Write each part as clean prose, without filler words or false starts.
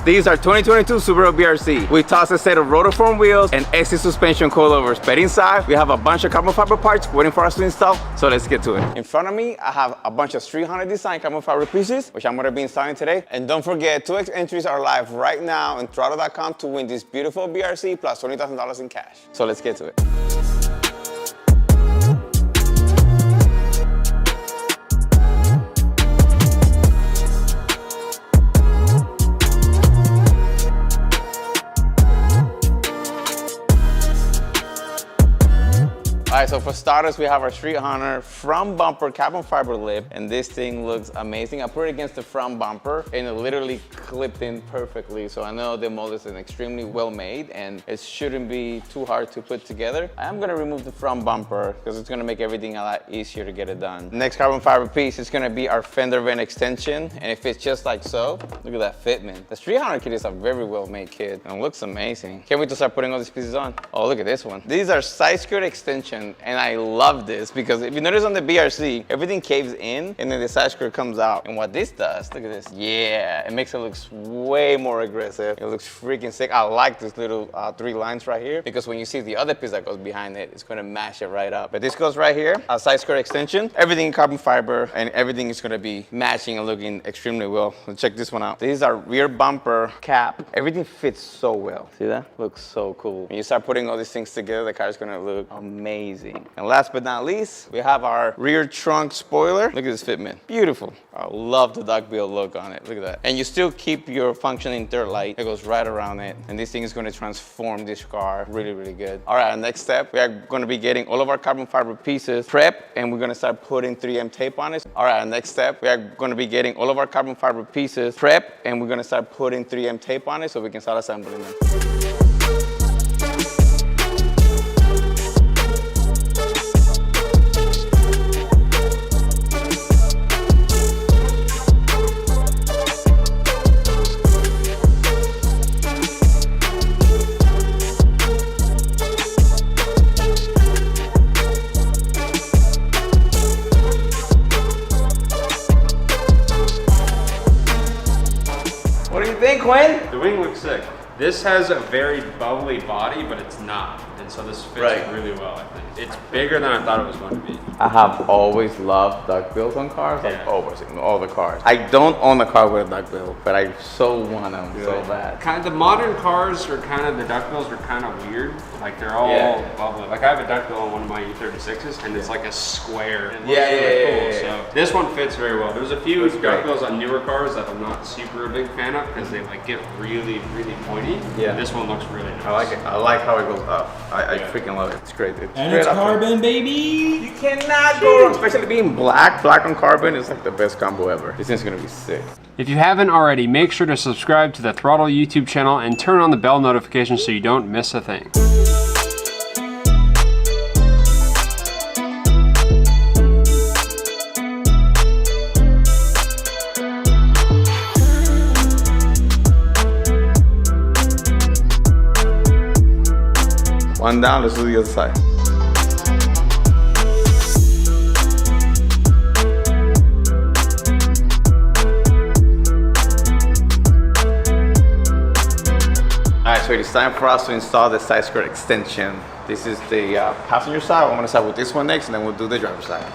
These are 2022 Subaru BRZ. We tossed a set of rotiform wheels and XC suspension coilovers. But inside, we have a bunch of carbon fiber parts waiting for us to install. So let's get to it. In front of me, I have a bunch of StreetHunter design carbon fiber pieces, which I'm gonna be installing today. And don't forget, 2X entries are live right now on throtl.com to win this beautiful BRZ plus $20,000 in cash. So let's get to it. All right, so for starters, we have our StreetHunter front bumper carbon fiber lip, and this thing looks amazing. I put it against the front bumper, and it literally clipped in perfectly. So I know the mold is extremely well made, and it shouldn't be too hard to put together. I'm gonna remove the front bumper because it's gonna make everything a lot easier to get it done. Next carbon fiber piece is gonna be our fender vent extension, and it fits just like so. Look at that fitment. The StreetHunter kit is a very well made kit, and it looks amazing. Can't wait to start putting all these pieces on. Oh, look at this one. These are side skirt extension. And I love this because if you notice on the BRZ, everything caves in and then the side skirt comes out. And what this does, look at this. Yeah, it makes it look way more aggressive. It looks freaking sick. I like this little 3 lines right here because when you see the other piece that goes behind it, it's gonna mash it right up. But this goes right here, a side skirt extension, everything in carbon fiber, and everything is gonna be matching and looking extremely well. Let's check this one out. This is our rear bumper cap. Everything fits so well. See that? Looks so cool. When you start putting all these things together, the car is gonna look amazing. And last but not least, we have our rear trunk spoiler. Look at this fitment. Beautiful. I love the duckbill look on it. Look at that. And you still keep your functioning third light. It goes right around it. And this thing is going to transform this car really, really good. All right, next step, we are going to be getting all of our carbon fiber pieces prepped, and we're going to start putting 3M tape on it. All right, next step, we are going to be getting all of our carbon fiber pieces prepped, and we're going to start putting 3M tape on it so we can start assembling them. What do you think, Quinn? The wing looks sick. This has a very bubbly body, but it's not. And so this fits really well, I think. It's bigger than I thought it was going to be. I have always loved duckbills on cars, like all the cars. I don't own a car with a duckbill, but I so want them so bad. Kind of the modern cars are kind of, the duckbills are kind of weird. Like they're all bubbly. Like I have a duckbill on one of my E36s, and it's like a square. And it looks really cool. So this one fits very well. There's a few duckbills on newer cars that I'm not super a big fan of because they like get really, really pointy. Yeah. This one looks really nice. I like it. I like how it goes up. I freaking love it. It's great. And it's carbon, baby. You cannot go wrong, especially being black on carbon is like the best combo ever. This thing's gonna be sick. If you haven't already, make sure to subscribe to the throtl YouTube channel and turn on the bell notification so you don't miss a thing. One down, let's do the other side. All right, so it is time for us to install the side skirt extension. This is the passenger side. I'm gonna start with this one next, and then we'll do the driver's side.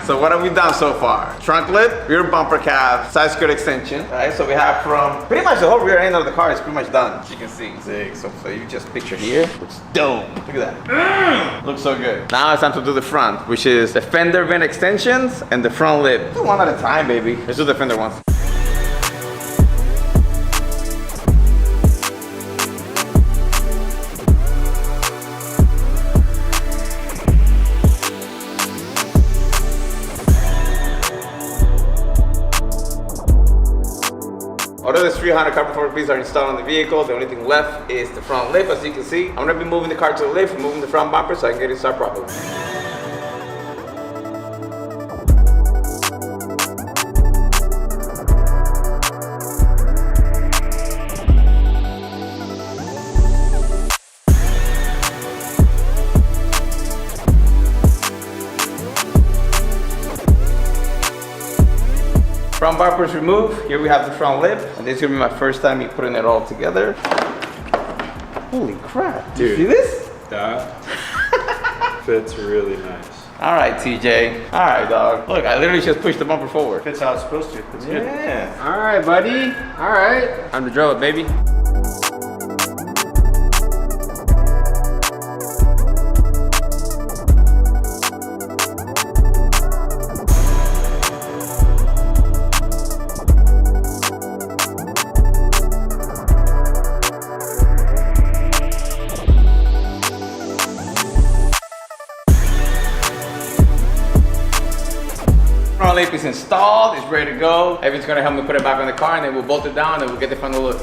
So what have we done so far? Trunk lip, rear bumper cap, side skirt extension. Right, so we have from pretty much the whole rear end of the car is pretty much done. As you can see, so you just picture here, looks dope. Look at that. Looks so good. Now it's time to do the front, which is the fender vent extensions and the front lip. Do one at a time, baby. Let's do the fender ones. Order the StreetHunter carbon fiber beams are installed on the vehicle. The only thing left is the front lip. As you can see, I'm gonna be moving the car to the lip, removing the front bumper so I can get it started properly. Front bumpers removed. Here we have the front lip. And this is gonna be my first time me putting it all together. Holy crap, dude. You see this? That fits really nice. All right, TJ. All right, dog. Look, I literally just pushed the bumper forward. Fits how it's supposed to. It's good. Yeah. All right, buddy. All right. Time to drill it, baby. 8 is installed, it's ready to go. Evan's gonna help me put it back on the car and then we'll bolt it down and we'll get the final look.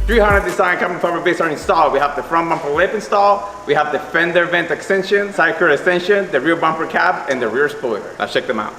StreetHunter design carbon fiber base are installed. We have the front bumper lip installed, we have the fender vent extension, side curtain extension, the rear bumper cap, and the rear spoiler. Let's check them out.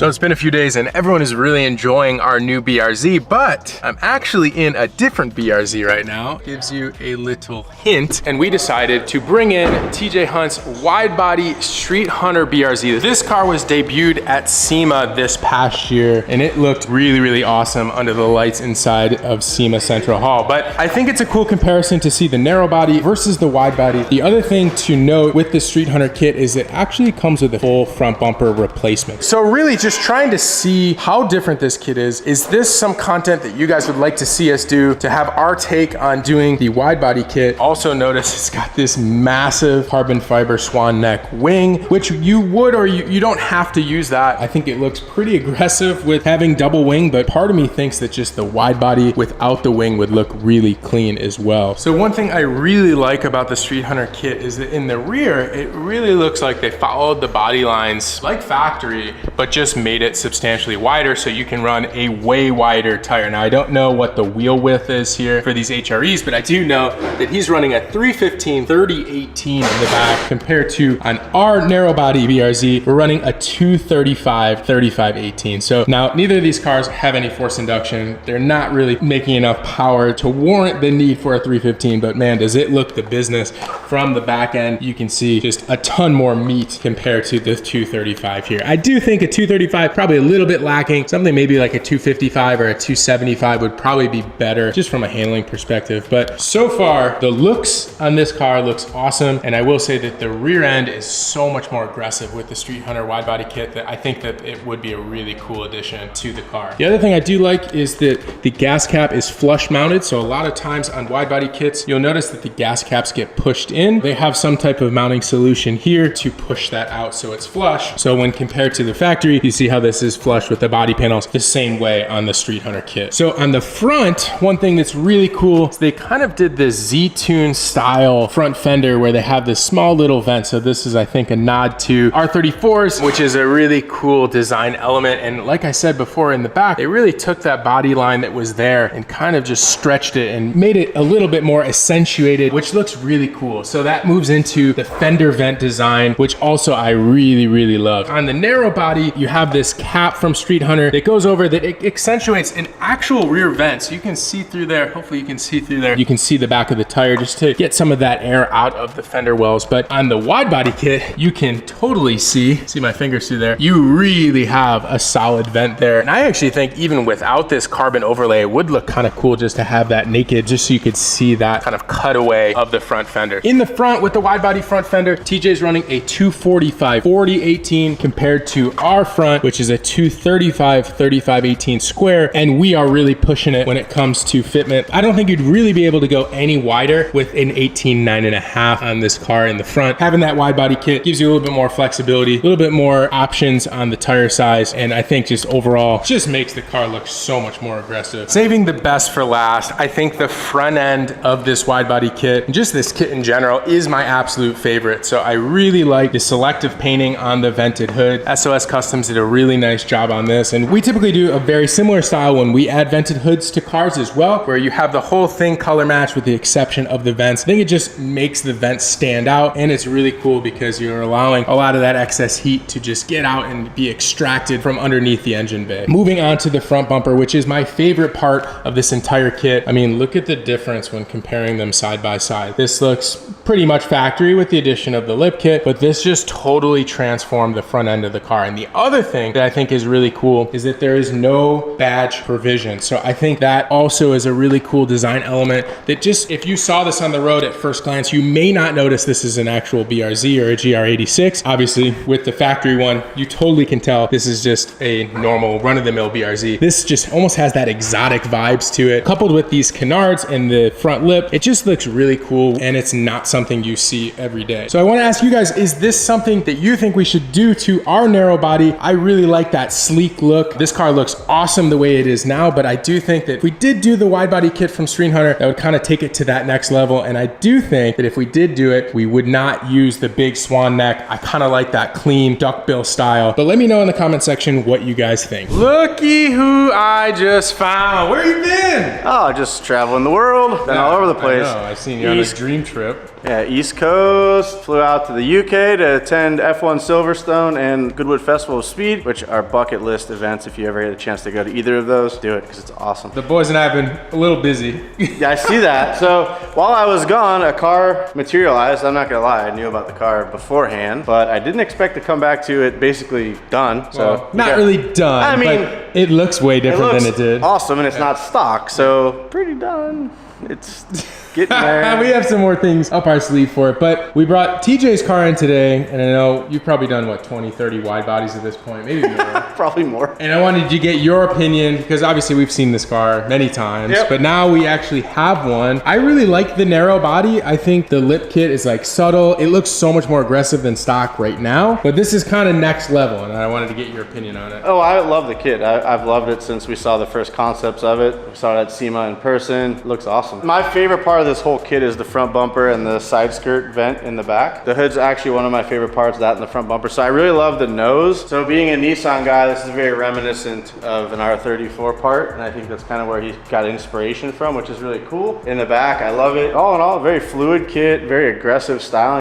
So it's been a few days and everyone is really enjoying our new BRZ, but I'm actually in a different BRZ right now. Gives you a little hint. And we decided to bring in TJ Hunt's wide body StreetHunter BRZ. This car was debuted at SEMA this past year and it looked really, really awesome under the lights inside of SEMA Central Hall. But I think it's a cool comparison to see the narrow body versus the wide body. The other thing to note with the StreetHunter kit is it actually comes with a full front bumper replacement. So really just trying to see how different this kit is. Is this some content that you guys would like to see us do to have our take on doing the wide body kit? Also notice it's got this massive carbon fiber swan neck wing, which you would or you don't have to use that. I think it looks pretty aggressive with having double wing, but part of me thinks that just the wide body without the wing would look really clean as well. So one thing I really like about the StreetHunter kit is that in the rear, it really looks like they followed the body lines like factory, but just made it substantially wider so you can run a way wider tire. Now I don't know what the wheel width is here for these HREs, but I do know that he's running a 315 3018 in the back compared to on our narrow body BRZ, we're running a 235 3518. So now neither of these cars have any force induction. They're not really making enough power to warrant the need for a 315, but man, does it look the business from the back end. You can see just a ton more meat compared to the 235 here. I do think a 235 probably a little bit lacking. Something maybe like a 255 or a 275 would probably be better just from a handling perspective. But so far, the looks on this car looks awesome. And I will say that the rear end is so much more aggressive with the StreetHunter wide body kit that I think that it would be a really cool addition to the car. The other thing I do like is that the gas cap is flush mounted. So a lot of times on wide body kits, you'll notice that the gas caps get pushed in. They have some type of mounting solution here to push that out so it's flush. So when compared to the factory, you see how this is flush with the body panels the same way on the StreetHunter kit. So on the front, one thing that's really cool is they kind of did this Z-Tune style front fender where they have this small little vent. So this is, I think, a nod to R34s, which is a really cool design element. And like I said before, in the back, they really took that body line that was there and kind of just stretched it and made it a little bit more accentuated, which looks really cool. So that moves into the fender vent design, which also I really, really love. On the narrow body, you have have this cap from StreetHunter that goes over that it accentuates an actual rear vent. So you can see through there. Hopefully you can see through there. You can see the back of the tire just to get some of that air out of the fender wells. But on the wide body kit, you can totally see my fingers through there. You really have a solid vent there. And I actually think even without this carbon overlay, it would look kind of cool just to have that naked, just so you could see that kind of cutaway of the front fender. In the front with the wide body front fender, TJ's running a 245 40/18 compared to our front, which is a 235 35/18 square. And we are really pushing it when it comes to fitment. I don't think you'd really be able to go any wider with an 18 9.5 on this car in the front. Having that wide body kit gives you a little bit more flexibility, a little bit more options on the tire size. And I think just overall, just makes the car look so much more aggressive. Saving the best for last, I think the front end of this wide body kit, and just this kit in general, is my absolute favorite. So I really like the selective painting on the vented hood. SOS Customs did a really nice job on this. And we typically do a very similar style when we add vented hoods to cars as well, where you have the whole thing color matched with the exception of the vents. I think it just makes the vents stand out, and it's really cool because you're allowing a lot of that excess heat to just get out and be extracted from underneath the engine bay. Moving on to the front bumper, which is my favorite part of this entire kit. I mean, look at the difference when comparing them side by side. This looks pretty much factory with the addition of the lip kit, but this just totally transformed the front end of the car. And the other thing that I think is really cool is that there is no badge provision. So I think that also is a really cool design element that just, if you saw this on the road at first glance, you may not notice this is an actual BRZ or a GR86. Obviously, with the factory one, you totally can tell this is just a normal run-of-the-mill BRZ. This just almost has that exotic vibes to it. Coupled with these canards and the front lip, it just looks really cool, and it's not something you see every day. So I want to ask you guys, is this something that you think we should do to our narrow body? I really like that sleek look. This car looks awesome the way it is now, but I do think that if we did do the wide body kit from StreetHunter, that would kind of take it to that next level. And I do think that if we did do it, we would not use the big swan neck. I kind of like that clean duckbill style. But let me know in the comment section what you guys think. Looky who I just found. Where you been? Oh, just traveling the world, been all over the place. I know, I've seen you on a dream trip. Yeah, East Coast, flew out to the UK to attend F1 Silverstone and Goodwood Festival of Speed, which are bucket list events. If you ever get a chance to go to either of those, do it, because it's awesome. The boys and I have been a little busy. Yeah, I see that. So while I was gone, a car materialized. I'm not gonna lie, I knew about the car beforehand, but I didn't expect to come back to it basically done. So well, not really done. I mean, but it looks way different than it did. Awesome, and it's not stock, so pretty done. It's getting there. We have some more things up our sleeve for it, but we brought TJ's car in today, and I know you've probably done, what, 20, 30 wide bodies at this point, maybe more. Probably more. And I wanted to get your opinion, because obviously we've seen this car many times, but now we actually have one. I really like the narrow body. I think the lip kit is like subtle. It looks so much more aggressive than stock right now, but this is kind of next level, and I wanted to get your opinion on it. Oh, I love the kit. I've loved it since we saw the first concepts of it. We saw it at SEMA in person. It looks awesome. My favorite part of this whole kit is the front bumper and the side skirt vent in the back. The hood's actually one of my favorite parts, that and the front bumper. So I really love the nose. So being a Nissan guy, this is very reminiscent of an R34 part, and I think that's kind of where he got inspiration from, which is really cool. In the back, I love it. All in all, very fluid kit, very aggressive styling.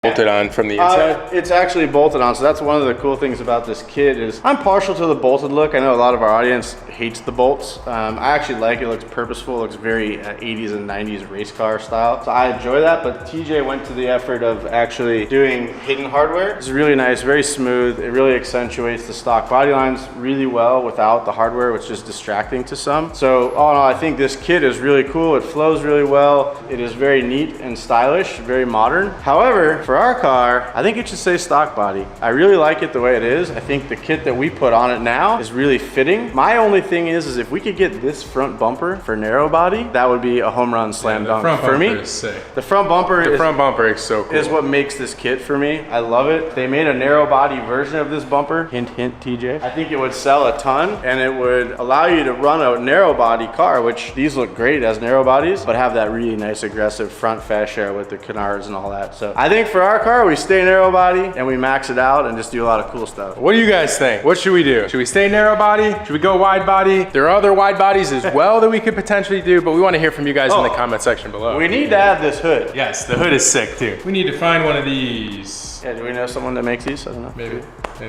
Bolted on from the inside? It's actually bolted on, so that's one of the cool things about this kit is I'm partial to the bolted look. I know a lot of our audience hates the bolts. I actually like it. It looks purposeful. It looks very 80s and 90s race car style. So I enjoy that, but TJ went to the effort of actually doing hidden hardware. It's really nice, very smooth. It really accentuates the stock body lines really well without the hardware, which is distracting to some. So all in all, I think this kit is really cool. It flows really well. It is very neat and stylish, very modern. However, for For our car, I think it should say stock body. I really like it the way it is. I think the kit that we put on it now is really fitting. My only thing is if we could get this front bumper for narrow body, that would be a home run slam dunk for me. Is sick. The front bumper is so cool. Is what makes this kit for me. I love it. They made a narrow body version of this bumper. Hint, hint, TJ. I think it would sell a ton, and it would allow you to run a narrow body car, which these look great as narrow bodies, but have that really nice aggressive front fascia with the canards and all that. So I think for our car, we stay narrow body and we max it out and just do a lot of cool stuff. What do you guys think? What should we do? Should we stay narrow body? Should we go wide body? There are other wide bodies as well that we could potentially do, but we want to hear from you guys in the comment section below. We need to add this hood. Yes, the hood is sick too. We need to find one of these. Yeah, do we know someone that makes these? I don't know. Maybe,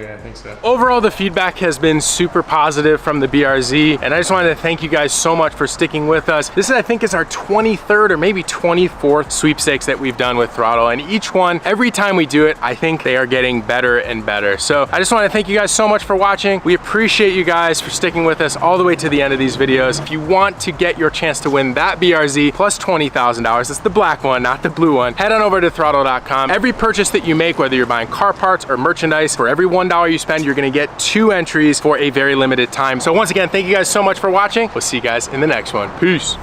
I think so. Overall, the feedback has been super positive from the BRZ, and I just wanted to thank you guys so much for sticking with us. This, I think, is our 23rd or maybe 24th sweepstakes that we've done with throtl, and each one, every time we do it, I think they are getting better and better. So I just want to thank you guys so much for watching. We appreciate you guys for sticking with us all the way to the end of these videos. If you want to get your chance to win that BRZ plus $20,000, that's the black one, not the blue one, head on over to throtl.com. Every purchase that you make, whether you're buying car parts or merchandise, for every $1 you spend, you're gonna get 2 entries for a very limited time. So once again, thank you guys so much for watching. We'll see you guys in the next one. Peace.